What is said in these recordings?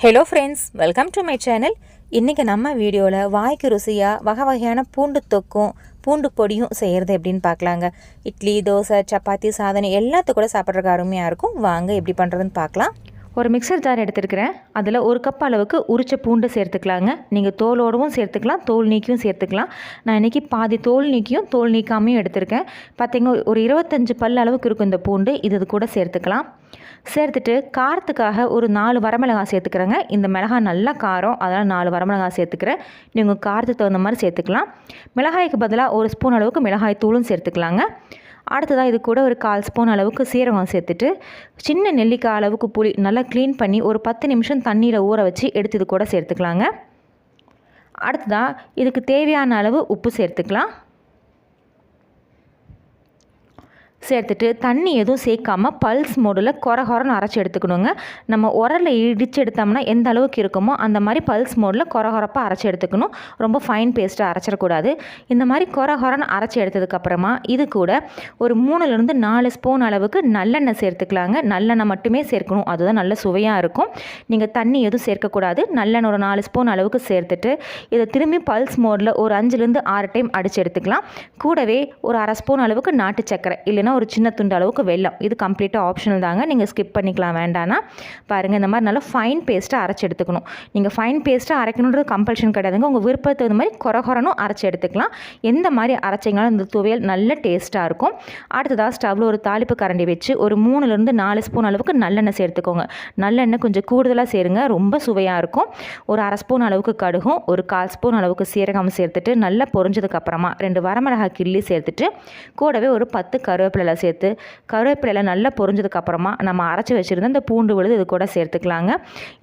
Hello friends, welcome to my channel. இன்றைக்கி நம்ம வீடியோவில் வாய்க்கு ருசியாக வகை வகையான பூண்டு தொக்கும் பூண்டு பொடியும் செய்கிறது எப்படின்னு பார்க்கலாங்க. இட்லி, தோசை, சப்பாத்தி, சாதனை எல்லாத்துக்கும் கூட சாப்பிட்றதுக்கு அருமையாக இருக்கும். வாங்க எப்படி பண்ணுறதுன்னு பார்க்கலாம். ஒரு மிக்சர் ஜார் எடுத்துருக்கிறேன். அதில் ஒரு கப் அளவுக்கு உரிச்ச பூண்டு சேர்த்துக்கலாங்க. நீங்கள் தோலோடவும் சேர்த்துக்கலாம், தோல் நீக்கியும் சேர்த்துக்கலாம். நான் இன்றைக்கி பாதி தோல் நீக்கியும் தோல் நீக்காமையும் எடுத்திருக்கேன். பார்த்திங்கன்னா ஒரு 25 பல் அளவுக்கு இருக்கும் இந்த பூண்டு. இது கூட சேர்த்துக்கலாம். சேர்த்துட்டு காரத்துக்காக ஒரு 4 வரமிளகாய் சேர்த்துக்கிறேங்க. இந்த மிளகாய் நல்லா காரம், அதனால் 4 வரமிளகாய் சேர்த்துக்கிறேன். நீங்கள் காரத்துக்கு தகுந்த மாதிரி சேர்த்துக்கலாம். மிளகாய்க்கு பதிலாக ஒரு ஸ்பூன் அளவுக்கு மிளகாய் தூளும் சேர்த்துக்கலாங்க. அடுத்ததாக இது கூட ஒரு 1/4 ஸ்பூன் அளவுக்கு சீரகம் சேர்த்துட்டு சின்ன நெல்லிக்காய் அளவுக்கு புளி நல்லா க்ளீன் பண்ணி ஒரு 10 நிமிஷம் தண்ணியில் ஊற வச்சு எடுத்து இது கூட சேர்த்துக்கலாங்க. அடுத்ததாக இதுக்கு தேவையான அளவு உப்பு சேர்த்துக்கலாம். சேர்த்துட்டு தண்ணி எதுவும் சேர்க்காமல் பல்ஸ் மோடில் கொரகொரன்னு அரைச்சி எடுத்துக்கணுங்க. நம்ம உரலில் இடித்து எடுத்தோம்னா எந்த அளவுக்கு இருக்குமோ அந்த மாதிரி பல்ஸ் மோடில் கொரகொரப்பாக அரைச்சி எடுத்துக்கணும். ரொம்ப ஃபைன் பேஸ்ட்டாக அரைச்சிடக்கூடாது. இந்த மாதிரி கொரகொரன்னு அரைச்சி எடுத்ததுக்கப்புறமா இது கூட ஒரு 3லேருந்து 4 ஸ்பூன் அளவுக்கு நல்லெண்ணெய் சேர்த்துக்கலாங்க. நல்லெண்ணெய் மட்டுமே சேர்க்கணும், அதுதான் நல்ல சுவையாக இருக்கும். நீங்கள் தண்ணி எதுவும் சேர்க்கக்கூடாது. நல்லெண்ணெய் ஒரு 4 ஸ்பூன் அளவுக்கு சேர்த்துட்டு இதை திரும்பி பல்ஸ் மோடில் ஒரு 5லேருந்து 6 டைம் அடித்து எடுத்துக்கலாம். கூடவே ஒரு 1/2 ஸ்பூன் அளவுக்கு நாட்டு சக்கரை, இல்லைன்னா ஒரு சின்ன துண்டு அளவுக்கு வெல்லம். இது கம்ப்ளீட்டாக ஆப்ஷனல் தாங்க, நீங்கள் ஸ்கிப் பண்ணிக்கலாம் வேண்டானா. பாருங்கள், இந்த மாதிரி நல்லா ஃபைன் பேஸ்ட்டாக அரைச்சி எடுத்துக்கணும். நீங்கள் ஃபைன் பேஸ்ட்டாக அரைக்கணுன்றது கம்பல்ஷன் கிடையாதுங்க. உங்கள் விருப்பத்துக்கு இந்த மாதிரி கொரகொரனும் அரைச்சி எடுத்துக்கலாம். எந்த மாதிரி அரைச்சிங்கனாலும் இந்த துவையல் நல்ல டேஸ்ட்டாக இருக்கும். அடுத்ததாக ஸ்டவ்வில் ஒரு தாளிப்பு கரண்டி வச்சு ஒரு 3லேருந்து 4 ஸ்பூன் அளவுக்கு நல்லெண்ணெய் சேர்த்துக்கோங்க. நல்லெண்ணெய் கொஞ்சம் கூடுதலாக சேருங்க, ரொம்ப சுவையாக இருக்கும். ஒரு 1/2 ஸ்பூன் அளவுக்கு கடுகும் ஒரு 1/4 ஸ்பூன் அளவுக்கு சீரகம் சேர்த்துட்டு நல்லா பொரிஞ்சதுக்கப்புறமா 2 வரமிளகாய் கிள்ளி சேர்த்துட்டு கூடவே ஒரு 10 கருவேப்பிலை சேர்த்து கருவேப்பிலையில் நல்லா பொரிஞ்சதுக்கப்புறமா நம்ம அரைச்சி வச்சுருந்த இந்த பூண்டு விழுது இது கூட சேர்த்துக்கலாங்க.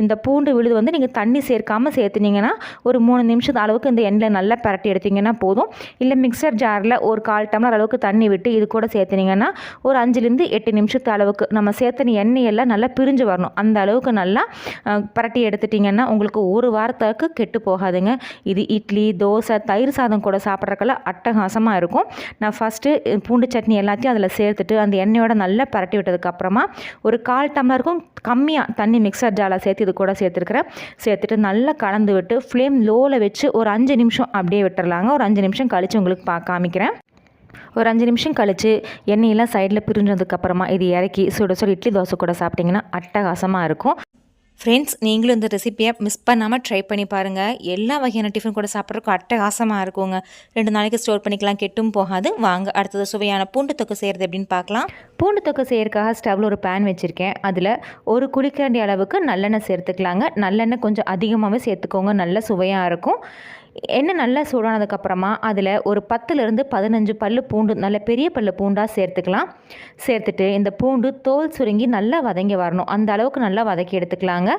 இந்த பூண்டு விழுது வந்து நீங்கள் தண்ணி சேர்க்காமல் சேர்த்துனீங்கன்னா ஒரு 3 நிமிஷத்து அளவுக்கு இந்த எண்ணெயில் நல்லா பரட்டி எடுத்திங்கன்னா போதும். இல்லை மிக்சர் ஜாரில் ஒரு 1/4 டம்ளர் அளவுக்கு தண்ணி விட்டு இது கூட சேர்த்துனீங்கன்னா ஒரு 5லேருந்து 8 நிமிஷத்து அளவுக்கு நம்ம சேர்த்துன எண்ணெயெல்லாம் நல்லா பிரிஞ்சு வரணும். அந்த அளவுக்கு நல்லா பரட்டி எடுத்துட்டிங்கன்னா உங்களுக்கு ஒரு வாரத்துக்கு கெட்டு போகாதுங்க. இது இட்லி, தோசை, தயிர் சாதம் கூட சாப்பிட்றதுக்கெல்லாம் அட்டகாசமாக இருக்கும். நான் ஃபஸ்ட்டு பூண்டு சட்னி எல்லாத்தையும் அதில் சேர்த்துட்டு அந்த எண்ணெயோட நல்லா பரட்டி விட்டதுக்கப்புறமா ஒரு 1/4 டம்ளருக்கும் கம்மியாக தண்ணி மிக்சர் ஜாரில் சேர்த்து இது கூட சேர்த்துருக்கிறேன். சேர்த்துட்டு நல்லா கலந்து விட்டு ஃப்ளேம் லோவில் வச்சு ஒரு 5 நிமிஷம் அப்படியே விட்டுறலாங்க. ஒரு 5 நிமிஷம் கழித்து உங்களுக்கு காமிக்கிறேன். ஒரு 5 நிமிஷம் கழித்து எண்ணெயெல்லாம் சைடில் பிரிஞ்சதுக்கப்புறமா இது இறக்கி சுட சுட இட்லி, தோசை கூட சாப்பிட்டிங்கன்னா அட்டகாசமாக இருக்கும். ஃப்ரெண்ட்ஸ், நீங்களும் இந்த ரெசிப்பியை மிஸ் பண்ணாமல் ட்ரை பண்ணி பாருங்கள். எல்லா வகையான டிஃபன் கூட சாப்பிட்றதுக்கும் அட்டகாசமாக இருக்குங்க. 2 நாளைக்கு ஸ்டோர் பண்ணிக்கலாம், கெட்டும் போகாது. வாங்க அடுத்தது சுவையான பூண்டு தொக்கு செய்கிறது எப்படின்னு பார்க்கலாம். பூண்டு தொக்கு செய்யறதுக்காக ஸ்டவ்வில் ஒரு பேன் வச்சுருக்கேன். அதில் ஒரு குழிக்கரண்டி அளவுக்கு நல்லெண்ணெய் சேர்த்துக்கலாங்க. நல்லெண்ணெய் கொஞ்சம் அதிகமாகவே சேர்த்துக்கோங்க, நல்ல சுவையாக இருக்கும். எண்ணெய் நல்லா சூடானதுக்கப்புறமா அதில் ஒரு 10லேருந்து 15 பல்லு பூண்டு, நல்ல பெரிய பல்லு பூண்டாக சேர்த்துக்கலாம். சேர்த்துட்டு இந்த பூண்டு தோல் சுருங்கி நல்லா வதங்கி வரணும், அந்த அளவுக்கு நல்லா வதக்கி எடுத்துக்கலாங்க.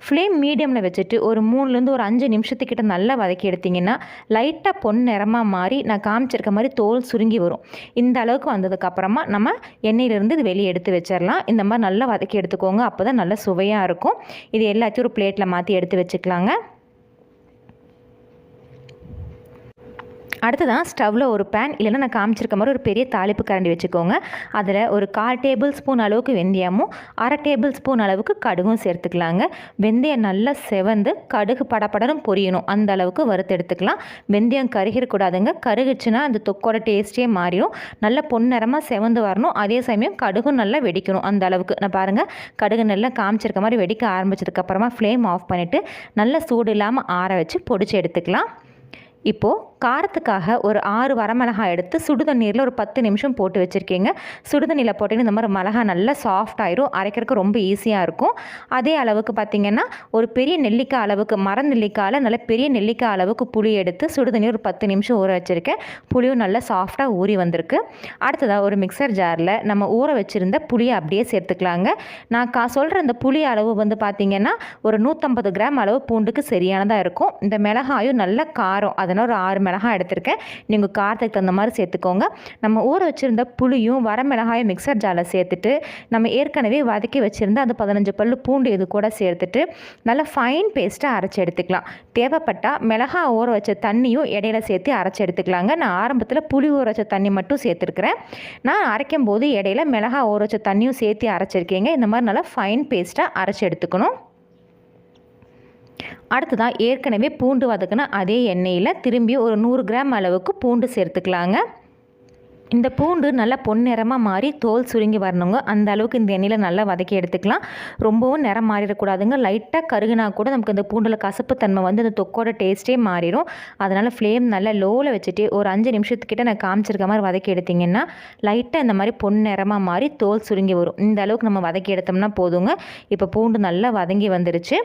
ஃப்ளேம் மீடியமில் வச்சுட்டு ஒரு 3லேருந்து ஒரு 5 நிமிஷத்துக்கிட்ட நல்லா வதக்கி எடுத்திங்கன்னா லைட்டாக பொன் நிறமாக மாறி நான் காமிச்சிருக்க மாதிரி தோல் சுருங்கி வரும். இந்த அளவுக்கு வந்ததுக்கப்புறமா நம்ம எண்ணெயிலேருந்து இது வெளியே எடுத்து வச்சிடலாம். இந்த மாதிரி நல்லா வதக்கி எடுத்துக்கோங்க, அப்போ தான் நல்லா சுவையாக இருக்கும். இது எல்லாத்தையும் ஒரு பிளேட்டில் மாற்றி எடுத்து வச்சுக்கலாங்க. அடுத்ததான் ஸ்டவ்வில் ஒரு பேன், இல்லைன்னா நான் காமிச்சிருக்க மாதிரி ஒரு பெரிய தாளிப்பு கரண்டி வச்சுக்கோங்க. அதில் ஒரு 1/4 டேபிள் ஸ்பூன் அளவுக்கு வெந்தயமும் 1/2 டேபிள் ஸ்பூன் அளவுக்கு கடுகும் சேர்த்துக்கலாங்க. வெந்தயம் நல்லா செவந்து கடுகு படப்படனும் பொரியணும், அந்த அளவுக்கு வறுத்து எடுத்துக்கலாம். வெந்தயம் கருகிடக்கூடாதுங்க, கருகுச்சுன்னா அந்த தொக்கோட டேஸ்ட்டே மாறிடும். நல்லா பொன்னிறமாக செவந்து வரணும், அதே சமயம் கடுகும் நல்லா வெடிக்கணும். அந்த அளவுக்கு நான் பாருங்கள், கடுகு நல்லா காமிச்சிருக்க மாதிரி வெடிக்க ஆரம்பிச்சதுக்கப்புறமா ஃப்ளேம் ஆஃப் பண்ணிவிட்டு நல்லா சூடு இல்லாமல் ஆற வச்சு பொடிச்சு எடுத்துக்கலாம். இப்போது காரத்துக்காக ஒரு 6 வரமிளகாய் எடுத்து சுடுதண்ணீரில் ஒரு 10 நிமிஷம் போட்டு வச்சுருக்கீங்க. சுடுதண்ணியில் போட்டிங்கன்னா இந்த மாதிரி மிளகாய் நல்லா சாஃப்ட் ஆயிரும், அரைக்கிறதுக்கு ரொம்ப ஈஸியாக இருக்கும். அதே அளவுக்கு பார்த்திங்கன்னா ஒரு பெரிய நெல்லிக்காய் அளவுக்கு, மர நெல்லிக்காயில் நல்ல பெரிய நெல்லிக்காய் அளவுக்கு புளி எடுத்து சுடுதண்ணி ஒரு 10 நிமிஷம் ஊற வச்சுருக்கேன். புளியும் நல்லா சாஃப்டாக ஊறி வந்திருக்கு. அடுத்ததாக ஒரு மிக்சர் ஜாரில் நம்ம ஊற வச்சுருந்த புளியை அப்படியே சேர்த்துக்கலாங்க. நான் சொல்கிற இந்த புளி அளவு வந்து பார்த்திங்கன்னா ஒரு 150 கிராம் அளவு பூண்டுக்கு சரியானதாக இருக்கும். இந்த மிளகாயும் நல்ல காரம், அதனால் ஒரு 6 மிளகாய் எடுத்திருக்கேன். நீங்கள் காரத்துக்கு தகுந்த மாதிரி சேர்த்துக்கோங்க. நம்ம ஊற வச்சுருந்த புளியும் வரமிளகாயும் மிக்சர் ஜாரில் சேர்த்துட்டு நம்ம ஏற்கனவே வதக்கி வச்சுருந்த அந்த 15 பல்லு பூண்டு இது கூட சேர்த்துட்டு நல்லா ஃபைன் பேஸ்ட்டாக அரைச்சி எடுத்துக்கலாம். தேவைப்பட்டால் மிளகாய் ஊற வச்ச தண்ணியும் இடையில சேர்த்து அரைச்சி எடுத்துக்கலாங்க. நான் ஆரம்பத்தில் புளி ஊற வச்ச தண்ணி மட்டும் சேர்த்துருக்குறேன். நான் அரைக்கும் போது இடையில மிளகாய் ஊற வச்ச தண்ணியும் சேர்த்து அரைச்சிருக்கேங்க. இந்த மாதிரி நல்லா ஃபைன் பேஸ்ட்டாக அரைச்சி எடுத்துக்கணும். அடுத்ததாக ஏற்கனவே பூண்டு வதக்கின அதே எண்ணெயில் திரும்பி ஒரு 100 கிராம் அளவுக்கு பூண்டு சேர்த்துக்கலாங்க. இந்த பூண்டு நல்லா பொன்னிறமாக மாறி தோல் சுருங்கி வரணுங்க. அந்த அளவுக்கு இந்த எண்ணெயில் நல்லா வதக்கி எடுத்துக்கலாம். ரொம்பவும் நிறம் மாறிடக்கூடாதுங்க. லைட்டாக கருகுனா கூட நமக்கு இந்த பூண்டில் கசப்புத்தன்மை வந்து அந்த தொக்கோட டேஸ்ட்டே மாறிடும். அதனால் ஃப்ளேம் நல்லா லோவில் வச்சுட்டு ஒரு 5 நிமிஷத்துக்கிட்ட நான் காமிச்சிருக்க மாதிரி வதக்கி எடுத்திங்கன்னா லைட்டாக இந்த மாதிரி பொன்னிறமாக மாறி தோல் சுருங்கி வரும். இந்த அளவுக்கு நம்ம வதக்கி எடுத்தோம்னா போதுங்க. இப்போ பூண்டு நல்லா வதங்கி வந்துருச்சு.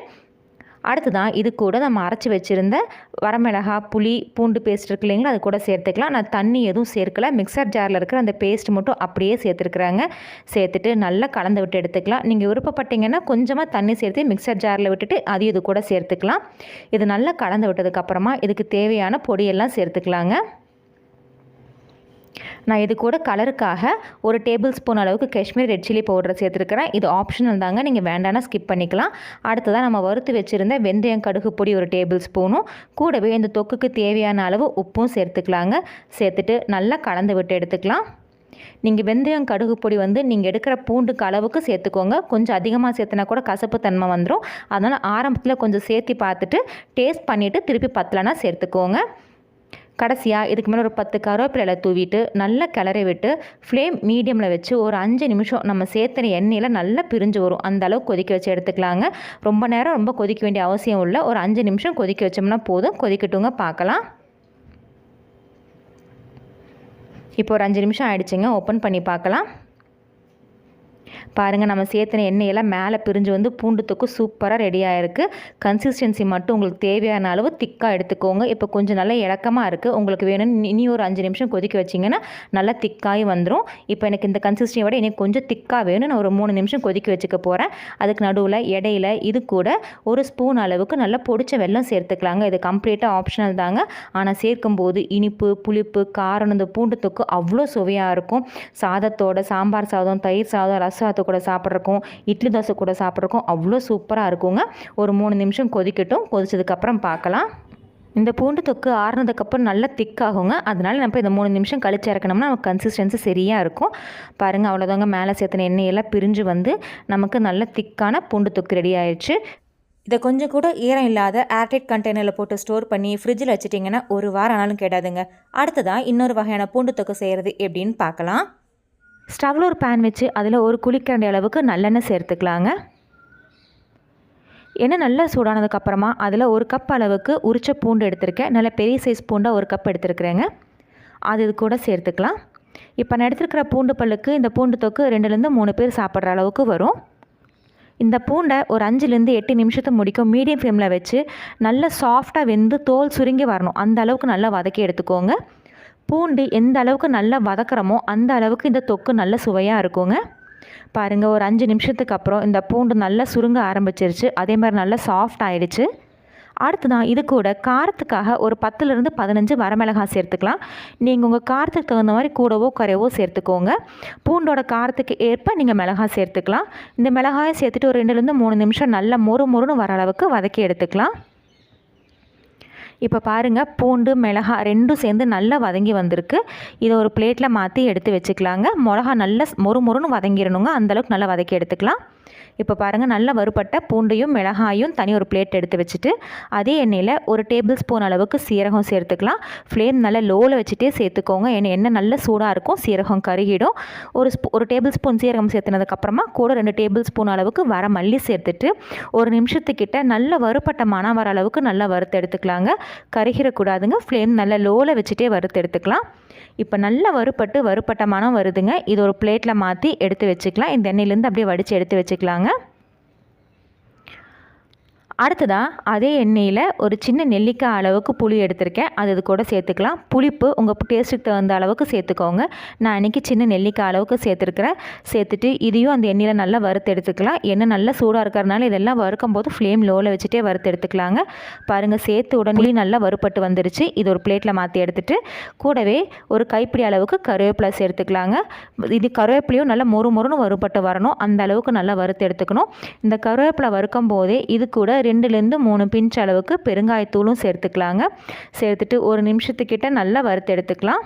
அடுத்ததான் இது கூட நம்ம அரைச்சி வச்சுருந்த வரமிளகா, புளி, பூண்டு பேஸ்ட் இருக்கு இல்லைங்களா, அது கூட சேர்த்துக்கலாம். நான் தண்ணி எதுவும் சேர்க்கல. மிக்சர் ஜாரில் இருக்கிற அந்த பேஸ்ட் மட்டும் அப்படியே சேர்த்துருக்குறாங்க. சேர்த்துட்டு நல்லா கலந்து விட்டு எடுத்துக்கலாம். நீங்கள் விருப்பப்பட்டீங்கன்னா கொஞ்சமாக தண்ணி சேர்த்து மிக்சர் ஜாரில் விட்டுட்டு அதையும் இது கூட சேர்த்துக்கலாம். இது நல்லா கலந்து விட்டதுக்கப்புறமா இதுக்கு தேவையான பொடியெல்லாம் சேர்த்துக்கலாங்க. நான் இது கூட கலருக்காக ஒரு டேபிள் ஸ்பூன் அளவுக்கு காஷ்மீர் ரெட் சில்லி பவுடரை சேர்த்துருக்கிறேன். இது ஆப்ஷனல் தாங்க, நீங்கள் வேண்டானா ஸ்கிப் பண்ணிக்கலாம். அடுத்ததாக நம்ம வறுத்து வச்சுருந்த வெந்தயம் கடுகு பொடி ஒரு டேபிள் ஸ்பூனும் கூடவே இந்த தொக்குக்கு தேவையான அளவு உப்பும் சேர்த்துக்கலாங்க. சேர்த்துட்டு நல்லா கலந்து விட்டு எடுத்துக்கலாம். நீங்கள் வெந்தயம் கடுகு பொடி வந்து நீங்கள் எடுக்கிற பூண்டுக்கு அளவுக்கு சேர்த்துக்கோங்க. கொஞ்சம் அதிகமாக சேர்த்துனா கூட கசப்பு தன்மை வந்துடும். அதனால் ஆரம்பத்தில் கொஞ்சம் சேர்த்து பார்த்துட்டு டேஸ்ட் பண்ணிவிட்டு திருப்பி பத்தலைனா சேர்த்துக்கோங்க. கடைசியாக இதுக்கு மேலே ஒரு 10 கருவேப்பிலை தூவிட்டு நல்லா கிளறி விட்டு ஃப்ளேம் மீடியமில் வச்சு ஒரு 5 நிமிஷம் நம்ம சேர்த்துன எண்ணெயில் நல்லா பிரிஞ்சு வரும். அந்த அளவுக்கு கொதிக்க வச்சு எடுத்துக்கலாங்க. ரொம்ப நேரம் ரொம்ப கொதிக்க வேண்டிய அவசியம் இல்லை. ஒரு 5 நிமிஷம் கொதிக்க வச்சோம்னா போதும். கொதிக்கட்டுங்க, பார்க்கலாம். இப்போ ஒரு 5 நிமிஷம் ஆயிடுச்சுங்க. ஓப்பன் பண்ணி பார்க்கலாம். பாருங்கள், நம்ம சேர்த்துன எண்ணெயெல்லாம் மேலே பிரிஞ்சு வந்து பூண்டு தொக்கு சூப்பராக ரெடி ஆகிருக்கு. கன்சிஸ்டன்சி மட்டும் உங்களுக்கு தேவையான அளவு திக்காக எடுத்துக்கோங்க. இப்போ கொஞ்சம் நல்லா இலக்கமாக இருக்குது. உங்களுக்கு வேணும்னு இனி ஒரு 5 நிமிஷம் கொதிக்க வச்சிங்கன்னா நல்லா திக்காகி வந்துடும். இப்போ எனக்கு இந்த கன்சிஸ்டன்சியை விட எனக்கு கொஞ்சம் திக்காக வேணும். நான் ஒரு 3 நிமிஷம் கொதிக்க வச்சுக்க போகிறேன். அதுக்கு நடுவில் இடையில இது கூட ஒரு ஸ்பூன் அளவுக்கு நல்லா பொடிச்ச வெல்லம் சேர்த்துக்கலாங்க. இது கம்ப்ளீட்டாக ஆப்ஷனல் தாங்க. ஆனால் சேர்க்கும்போது இனிப்பு, புளிப்பு, காரம் இந்த பூண்டு தொக்கு அவ்வளோ சுவையாக இருக்கும். சாதத்தோட, சாம்பார் சாதம், தயிர் சாதம், ரசம் கூட சாப்பிட்றக்கும், இட்லி தோசை கூட சாப்பிட்றக்கும் அவ்வளோ சூப்பராக இருக்குங்க. ஒரு 3 நிமிஷம் கொதிக்கட்டும். கொதிச்சதுக்கப்புறம் பார்க்கலாம். இந்த பூண்டு தொக்கு ஆறுனதுக்கப்புறம் நல்லா திக்காகுங்க. அதனால் நம்ம இந்த 3 நிமிஷம் கழிச்சு இறக்கணும்னா நமக்கு கன்சிஸ்டன்சி சரியாக இருக்கும். பாருங்கள், அவ்வளோதாங்க. மேலே சேர்த்துன எண்ணெயெல்லாம் பிரிஞ்சு வந்து நமக்கு நல்ல திக்கான பூண்டு தொக்கு ரெடி ஆயிடுச்சு. இதை கொஞ்சம் கூட ஈரம் இல்லாத ஏர்டைட் கண்டெய்னரில் போட்டு ஸ்டோர் பண்ணி ஃப்ரிட்ஜில் வச்சுட்டிங்கன்னா ஒரு வாரம் ஆனாலும் கேடாதுங்க. அடுத்ததான் இன்னொரு வகையான பூண்டு தொக்கு செய்கிறது எப்படின்னு பார்க்கலாம். ஸ்டவ்வில் ஒரு பேன் வச்சு அதில் ஒரு குழிக்கரண்டி அளவுக்கு நல்லெண்ணெய் சேர்த்துக்கலாங்க. எண்ணெய் நல்லா சூடானதுக்கப்புறமா அதில் ஒரு கப் அளவுக்கு உரிச்ச பூண்டு எடுத்திருக்கேன். நல்ல பெரிய சைஸ் பூண்டாக ஒரு கப் எடுத்துருக்குறேங்க. அது இது கூட சேர்த்துக்கலாம். இப்போ நான் எடுத்துருக்கிற பூண்டு பல்லுக்கு இந்த பூண்டு தொக்கு 2லேருந்து 3 பேர் சாப்பிட்ற அளவுக்கு வரும். இந்த பூண்டை ஒரு 5லேருந்து 8 நிமிஷத்தை முடிக்கும் மீடியம் ஃப்ளேமில் வச்சு நல்லா சாஃப்டாக வெந்து தோல் சுருங்கி வரணும். அந்த அளவுக்கு நல்லா வதக்கி எடுத்துக்கோங்க. பூண்டு எந்த அளவுக்கு நல்லா வதக்குறோமோ அந்த அளவுக்கு இந்த தொக்கு நல்ல சுவையாக இருக்குங்க. பாருங்கள், ஒரு 5 நிமிஷத்துக்கு அப்புறம் இந்த பூண்டு நல்லா சுருங்க ஆரம்பிச்சிருச்சு. அதே மாதிரி நல்லா சாஃப்ட் ஆகிடுச்சு. அடுத்ததான் இது கூட காரத்துக்காக ஒரு 10லேருந்து 15 வரமிளகாய் சேர்த்துக்கலாம். நீங்கள் உங்கள் காரத்துக்கு தகுந்த மாதிரி கூடவோ குறைவோ சேர்த்துக்கோங்க. பூண்டோட காரத்துக்கு ஏற்ப நீங்கள் மிளகாய் சேர்த்துக்கலாம். இந்த மிளகாயை சேர்த்துட்டு ஒரு 2லேருந்து 3 நிமிஷம் நல்லா மொறுன்னு வர அளவுக்கு வதக்கி எடுத்துக்கலாம். இப்போ பாருங்கள், பூண்டு மிளகாய் ரெண்டும் சேர்ந்து நல்லா வதங்கி வந்திருக்கு. இதை ஒரு பிளேட்டில் மாற்றி எடுத்து வச்சுக்கலாங்க. மிளகா நல்லா மொறுன்னு வதங்கிடணுங்க. அந்தளவுக்கு நல்லா வதக்கி எடுத்துக்கலாம். இப்போ பாருங்கள், நல்லா வறுபட்ட பூண்டையும் மிளகாயும் தனி ஒரு பிளேட் எடுத்து வச்சுட்டு அதே எண்ணெயில் ஒரு டேபிள் ஸ்பூன் அளவுக்கு சீரகம் சேர்த்துக்கலாம். ஃப்ளேம் நல்லா லோவில் வச்சுட்டே சேர்த்துக்கோங்க. எண்ணெய் நல்லா சூடாக இருக்கும், சீரகம் கருகிடும். ஒரு டேபிள் ஸ்பூன் சீரகம் சேர்த்துனதுக்கப்புறமா கூட 2 டேபிள் ஸ்பூன் அளவுக்கு வர மல்லி சேர்த்துட்டு ஒரு நிமிஷத்துக்கிட்ட நல்லா வறுபட்ட மணம் வர அளவுக்கு நல்லா வறுத்து எடுத்துக்கலாங்க. கருகிடக்கூடாதுங்க. ஃப்ளேம் நல்லா லோவில் வச்சுட்டே வறுத்து எடுத்துக்கலாம். இப்போ நல்லா வறுபட்ட மணம் வருதுங்க. இது ஒரு பிளேட்டில் மாற்றி எடுத்து வச்சுக்கலாம். இந்த எண்ணெயிலேருந்து அப்படியே வடித்து எடுத்து வச்சுக்கலாங்க. அடுத்ததாக அதே எண்ணெயில் ஒரு சின்ன நெல்லிக்காய் அளவுக்கு புளி எடுத்திருக்கேன். அது கூட சேர்த்துக்கலாம். புளிப்பு உங்கள் டேஸ்ட்டுக்கு தகுந்த அளவுக்கு சேர்த்துக்கோங்க. நான் இன்றைக்கி சின்ன நெல்லிக்காய் அளவுக்கு சேர்த்துருக்கிறேன். சேர்த்துட்டு இதையும் அந்த எண்ணெயில் நல்லா வறுத்து எடுத்துக்கலாம். எண்ணெய் நல்லா சூடாக இருக்கிறதுனால இதெல்லாம் வறுக்கும் போது ஃப்ளேம் லோவில் வச்சுட்டே வறுத்து எடுத்துக்கலாங்க. பாருங்கள், சேர்த்து உடனே நல்லா வறுப்பட்டு வந்துருச்சு. இது ஒரு பிளேட்டில் மாற்றி எடுத்துகிட்டு கூடவே ஒரு கைப்பிடி அளவுக்கு கருவேப்பிலை சேர்த்துக்கலாங்க. இது கருவேப்பிலையும் நல்லா மொறுன்னு வறுப்பட்டு வரணும். அந்த அளவுக்கு நல்லா வறுத்து எடுத்துக்கணும். இந்த கருவேப்பிலை வறுக்கும் போதே இது கூட 2லேருந்து 3 பிஞ்ச் அளவுக்கு பெருங்காயத்தூளும் சேர்த்துக்கலாங்க. சேர்த்துட்டு ஒரு நிமிஷத்துக்கிட்ட நல்லா வறுத்து எடுத்துக்கலாம்.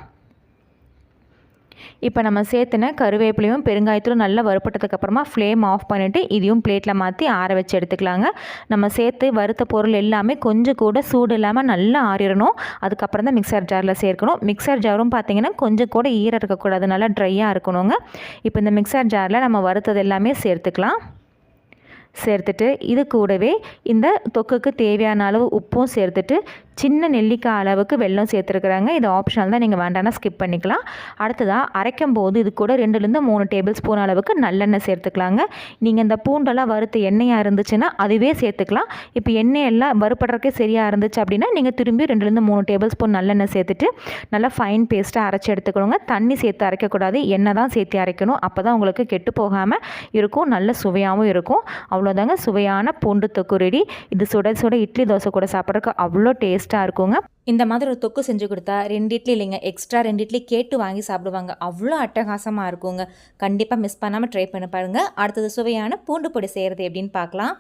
இப்போ நம்ம சேர்த்துன கருவேப்பிலையும் பெருங்காயத்தூளும் நல்லா வறுப்பட்டதுக்கப்புறமா ஃப்ளேம் ஆஃப் பண்ணிவிட்டு இதையும் பிளேட்டில் மாற்றி ஆற வச்சு எடுத்துக்கலாங்க. நம்ம சேர்த்து வறுத்த பொருள் எல்லாமே கொஞ்சம் கூட சூடு இல்லாமல் நல்லா ஆறிடணும். அதுக்கப்புறம் தான் மிக்சர் ஜாரில் சேர்க்கணும். மிக்சர் ஜாரும் பார்த்திங்கன்னா கொஞ்சம் கூட ஈரம் இருக்கக்கூடாது, நல்லா ட்ரையாக இருக்கணுங்க. இப்போ இந்த மிக்சர் ஜாரில் நம்ம வறுத்தது எல்லாமே சேர்த்துக்கலாம். சேர்த்துட்டு இது கூடவே இந்த தொக்குக்கு தேவையான அளவு உப்பும் சேர்த்துட்டு சின்ன நெல்லிக்காய் அளவுக்கு வெல்லம் சேர்த்துருக்குறாங்க. இது ஆப்ஷனல் தான், நீங்கள் வேண்டாம்னா ஸ்கிப் பண்ணிக்கலாம். அடுத்ததாக அரைக்கும் போது இது கூட 2-3 டேபிள் ஸ்பூன் அளவுக்கு நல்லெண்ணெய் சேர்த்துக்கலாங்க. நீங்கள் இந்த பூண்டெல்லாம் வறுத்த எண்ணெயாக இருந்துச்சுன்னா அதுவே சேர்த்துக்கலாம். இப்போ எண்ணெய் எல்லாம் வறுப்படுறக்கே சரியாக இருந்துச்சு அப்படின்னா நீங்கள் திரும்பி 2-3 டேபிள் ஸ்பூன் நல்லெண்ணெய் சேர்த்துட்டு நல்லா ஃபைன் பேஸ்ட்டாக அரைச்சி எடுத்துக்கணுங்க. தண்ணி சேர்த்து அரைக்கக்கூடாது, எண்ணெய் தான் சேர்த்து அரைக்கணும். அப்போ தான் உங்களுக்கு கெட்டு போகாமல் இருக்கும், நல்ல சுவையாகவும் இருக்கும். அவ்வளோதாங்க, சுவையான பூண்டு தொக்கு ரெடி. இது சுட சுட இட்லி தோசை கூட சாப்பிட்றதுக்கு அவ்வளோ டேஸ்ட்டாக இருக்குங்க. இந்த மாதிரி ஒரு தொக்கு செஞ்சு கொடுத்தா 2 இட்லி இல்லைங்க, எக்ஸ்ட்ரா 2 இட்லி கேட்டு வாங்கி சாப்பிடுவாங்க. அவ்வளோ அட்டகாசமாக இருக்குங்க. கண்டிப்பாக மிஸ் பண்ணாமல் ட்ரை பண்ணி பாருங்கள். அடுத்தது சுவையான பூண்டு பொடி செய்கிறது எப்படின்னு பார்க்கலாம்.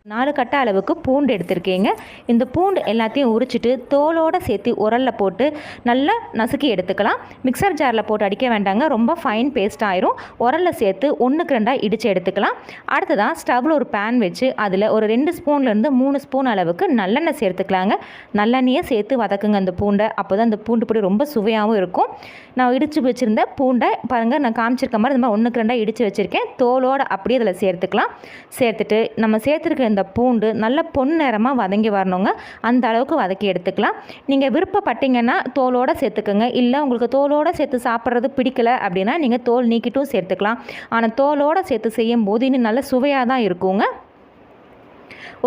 4 கட்டை அளவுக்கு பூண்டு எடுத்திருக்கீங்க. இந்த பூண்டு எல்லாத்தையும் உரிச்சிட்டு தோலோடு சேர்த்து உரலில் போட்டு நல்லா நசுக்கி எடுத்துக்கலாம். மிக்சர் ஜாரில் போட்டு அடிக்க வேண்டாங்க, ரொம்ப ஃபைன் பேஸ்ட் ஆயிரும். உரலில் சேர்த்து 1க்கு 2 இடித்து எடுத்துக்கலாம். அடுத்ததான் ஸ்டவ்வில் ஒரு பேன் வச்சு அதில் ஒரு 2 ஸ்பூன்லேருந்து 3 ஸ்பூன் அளவுக்கு நல்லெண்ணெய் சேர்த்துக்கலாங்க. நல்லெண்ணெயை சேர்த்து வதக்குங்க அந்த பூண்டை. அப்போ தான் அந்த பூண்டு பொடி ரொம்ப சுவையாகவும் இருக்கும். நான் இடித்து வச்சுருந்த பூண்டை பாருங்கள், நான் காமிச்சிருக்க மாதிரி இந்த மாதிரி 1க்கு 2 இடித்து வச்சுருக்கேன். தோலோடு அப்படியே அதில் சேர்த்துக்கலாம். சேர்த்துட்டு நம்ம சேர்த்துருக்க இந்த பூண்டு நல்ல பொன்னிறமாக வதங்கி வரணுங்க. அந்த அளவுக்கு வதக்கி எடுத்துக்கலாம். நீங்கள் விருப்பப்பட்டீங்கன்னா தோலோடு சேர்த்துக்கோங்க. இல்லை உங்களுக்கு தோலோடு சேர்த்து சாப்பிட்றது பிடிக்கலை அப்படின்னா நீங்கள் தோல் நீக்கிட்டும் சேர்த்துக்கலாம். ஆனால் தோலோடு சேர்த்து செய்யும் போது இன்னும் நல்ல சுவையாக தான் இருக்குங்க.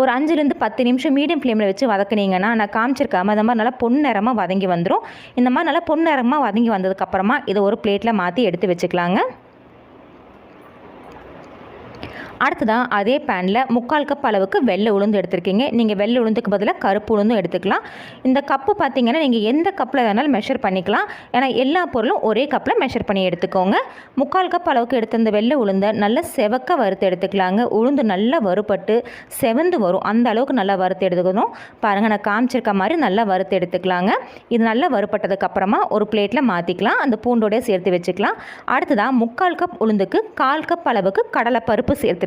ஒரு 5-10 நிமிஷம் மீடியம் ஃப்ளேமில் வச்சு வதக்குனீங்கன்னா நான் காமிச்சிருக்காமல் அந்த மாதிரி நல்லா பொன்னிறமாக வதங்கி வந்துடும். இந்த மாதிரி நல்லா பொன்னிறமாக வதங்கி வந்ததுக்கப்புறமா இதை ஒரு பிளேட்டில் மாற்றி எடுத்து வச்சுக்கலாங்க. அடுத்ததான் அதே பேனில் 3/4 கப் அளவுக்கு வெள்ளை உளுந்து எடுத்துருக்கீங்க. நீங்கள் வெள்ளை உளுந்துக்கு பதிலாக கருப்பு உளுந்தும் எடுத்துக்கலாம். இந்த கப்பு பார்த்தீங்கன்னா நீங்கள் எந்த கப்பில் வேணாலும் மெஷர் பண்ணிக்கலாம். ஏன்னா எல்லா பொருளும் ஒரே கப்பில் மெஷர் பண்ணி எடுத்துக்கோங்க. 3/4 கப் அளவுக்கு எடுத்த இந்த வெள்ளை உளுந்தை நல்லா செவக்க வறுத்து எடுத்துக்கலாங்க. உளுந்து நல்லா வறுபட்டு செவந்து வரும், அந்த அளவுக்கு நல்லா வறுத்து எடுத்துக்கணும். பாருங்கள், நான் காமிச்சிருக்க மாதிரி நல்லா வறுத்து எடுத்துக்கலாங்க. இது நல்லா வறுபட்டதுக்கப்புறமா ஒரு பிளேட்டில் மாற்றிக்கலாம். அந்த பூண்டோடய சேர்த்து வச்சுக்கலாம். அடுத்ததான் 3/4 கப் உளுந்துக்கு 1/4 கப் அளவுக்கு கடலைப்பருப்பு சேர்த்து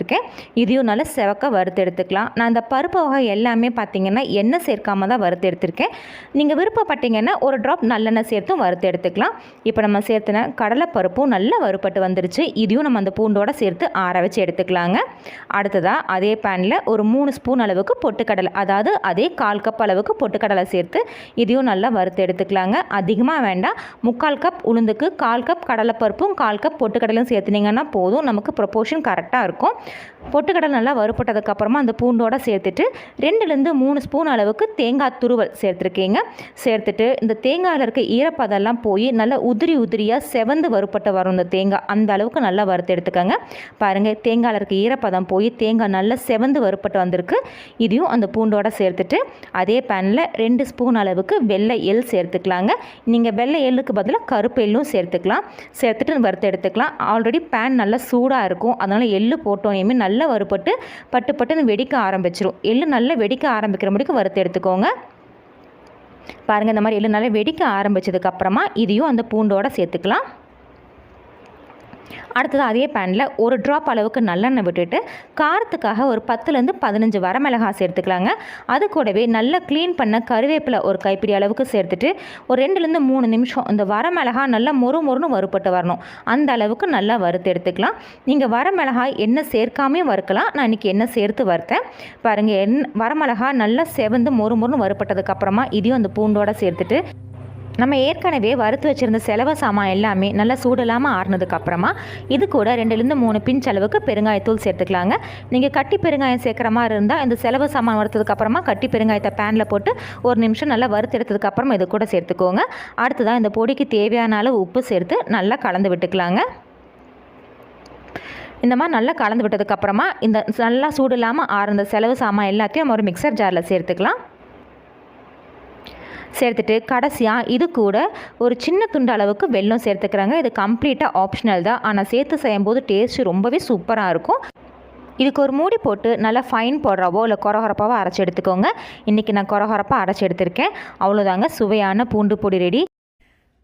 இதையும் நல்லா செவக்க வறுத்து எடுத்துக்கலாம். நான் இந்த பருப்பு வகை எல்லாமே பார்த்தீங்கன்னா எண்ணெய் சேர்க்காம தான் வறுத்து எடுத்திருக்கேன். நீங்கள் விருப்பப்பட்டீங்கன்னா ஒரு ட்ராப் நல்லெண்ணெய் சேர்த்தும் வறுத்து எடுத்துக்கலாம். இப்போ நம்ம சேர்த்துன கடலைப்பருப்பும் நல்லா வறுப்பட்டு வந்துருச்சு. இதையும் நம்ம அந்த பூண்டோட சேர்த்து ஆற வச்சு எடுத்துக்கலாங்க. அடுத்ததாக அதே பேனில் ஒரு 3 ஸ்பூன் அளவுக்கு பொட்டுக்கடலை, அதாவது அதே 1/4 கப் அளவுக்கு பொட்டுக்கடலை சேர்த்து இதையும் நல்லா வறுத்து எடுத்துக்கலாங்க. அதிகமாக வேண்டாம். 3/4 கப் உளுந்துக்கு 1/4 கப் கடலைப்பருப்பும் 1/4 கப் பொட்டுக்கடலையும் சேர்த்துனீங்கன்னா போதும், நமக்கு ப்ரொபோர்ஷன் கரெக்டாக இருக்கும். பொட்டுக்கடலை நல்லா வறுப்பட்டதுக்கப்புறமா அந்த பூண்டோடு சேர்த்துட்டு 2-3 ஸ்பூன் அளவுக்கு தேங்காய் துருவல் சேர்த்துருக்கீங்க. சேர்த்துட்டு இந்த தேங்காயில் இருக்க ஈரப்பதெல்லாம் போய் நல்லா உதிரியாக செவந்து வறுப்பட்ட வரும் இந்த தேங்காய். அந்த அளவுக்கு நல்லா வறுத்து எடுத்துக்கோங்க. பாருங்கள், தேங்காயில் இருக்க ஈரப்பதம் போய் தேங்காய் நல்லா செவந்து வறுப்பட்டு வந்திருக்கு. இதையும் அந்த பூண்டோடு சேர்த்துட்டு அதே பேனில் 2 ஸ்பூன் அளவுக்கு வெள்ளை எள் சேர்த்துக்கலாங்க. நீங்கள் வெள்ளை எள்ளுக்கு பதிலாக கருப்பு எள்ளும் சேர்த்துக்கலாம். சேர்த்துட்டு வறுத்து எடுத்துக்கலாம். ஆல்ரெடி பேன் நல்லா சூடாக இருக்கும், அதனால் எள்ளு போட்டோன்னே நல்லா வறுப்பட்டு பட்டுன்னு வெடிக்க ஆரம்பிச்சிடும். எள்ளு நல்லா வெடிக்க ஆரம்பிக்கிற முடிக்கு வறுத்து எடுத்துக்கோங்க. பாருங்கள், இந்த மாதிரி எள்ளு நல்லா வெடிக்க ஆரம்பித்ததுக்கப்புறமா இதையும் அந்த பூண்டோடு சேர்த்துக்கலாம். அடுத்தது அதே பேனில் ஒரு ட்ராப் அளவுக்கு நல்லெண்ணெய் விட்டுட்டு காரத்துக்காக ஒரு 10-15 வரமிளகாய் சேர்த்துக்கலாங்க. அது கூடவே நல்லா க்ளீன் பண்ண கருவேப்பிலை ஒரு கைப்பிடி அளவுக்கு சேர்த்துட்டு ஒரு 2-3 நிமிஷம் இந்த வரமிளகாய் நல்லா மொறுன்னு வறுப்பட்டு வரணும். அந்த அளவுக்கு நல்லா வறுத்து எடுத்துக்கலாம். நீங்கள் வரமிளகாய் எண்ணெய் சேர்க்காமையும் வறுக்கலாம். நான் இன்றைக்கி எண்ணெய் சேர்த்து வறுத்தேன். பாருங்கள், வரமிளகாய் நல்லா செவந்து மொறுன்னு வறுப்பட்டதுக்கப்புறமா இதையும் அந்த பூண்டோடு சேர்த்துட்டு நம்ம ஏற்கனவே வறுத்து வச்சுருந்த செலவு சாமான் எல்லாமே நல்லா சூடலாமல் ஆறுனதுக்கப்புறமா இது கூட 2-3 பிஞ்ச் அளவுக்கு பெருங்காயத்தூள் சேர்த்துக்கலாங்க. நீங்கள் கட்டி பெருங்காயம் சேர்க்குற மாதிரி இருந்தால் இந்த செலவு சாமான் வறுத்ததுக்கப்புறமா கட்டி பெருங்காயத்தை பேனில் போட்டு 1 நிமிஷம் நல்லா வறுத்து எடுத்ததுக்கப்புறமா இது கூட சேர்த்துக்கோங்க. அடுத்ததான் இந்த பொடிக்கு தேவையான அளவு உப்பு சேர்த்து நல்லா கலந்து விட்டுக்கலாங்க. இந்த மாதிரி நல்லா கலந்து விட்டதுக்கப்புறமா இந்த நல்லா சூடு இல்லாமல் ஆறுந்த செலவு சாமான் எல்லாத்தையும் நம்ம ஒரு மிக்சர் ஜாரில் சேர்த்துக்கலாம். சேர்த்துட்டு கடைசியாக இது கூட ஒரு சின்ன துண்டு அளவுக்கு வெல்லம் சேர்த்துக்கிறாங்க. இது கம்ப்ளீட்டாக ஆப்ஷனல் தான், ஆனால் சேர்த்து செய்யும்போது டேஸ்ட்டு ரொம்பவே சூப்பராக இருக்கும். இதுக்கு ஒரு மூடி போட்டு நல்லா ஃபைன் பவுடராவோ இல்லை கொரகொரப்பாவோ அரைச்சி எடுத்துக்கோங்க. இன்றைக்கி நான் கொரகொரப்பாக அரைச்சி எடுத்திருக்கேன். அவ்வளோதாங்க, சுவையான பூண்டு பொடி ரெடி.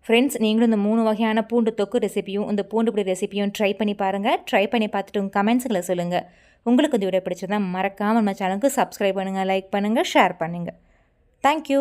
ஃப்ரெண்ட்ஸ், நீங்களும் இந்த 3 வகையான பூண்டு தொக்கு ரெசிபியும் இந்த பூண்டு பொடி ரெசிபியும் ட்ரை பண்ணி பாருங்கள். ட்ரை பண்ணி பார்த்துட்டு உங்கள் கமெண்ட்ஸுகளை சொல்லுங்கள். உங்களுக்கு இந்த வீடியோ பிடிச்சதா மறக்காமல் நம்ம சேனலுக்கு சப்ஸ்கிரைப் பண்ணுங்கள், லைக் பண்ணுங்கள், ஷேர் பண்ணுங்கள். தேங்க்யூ.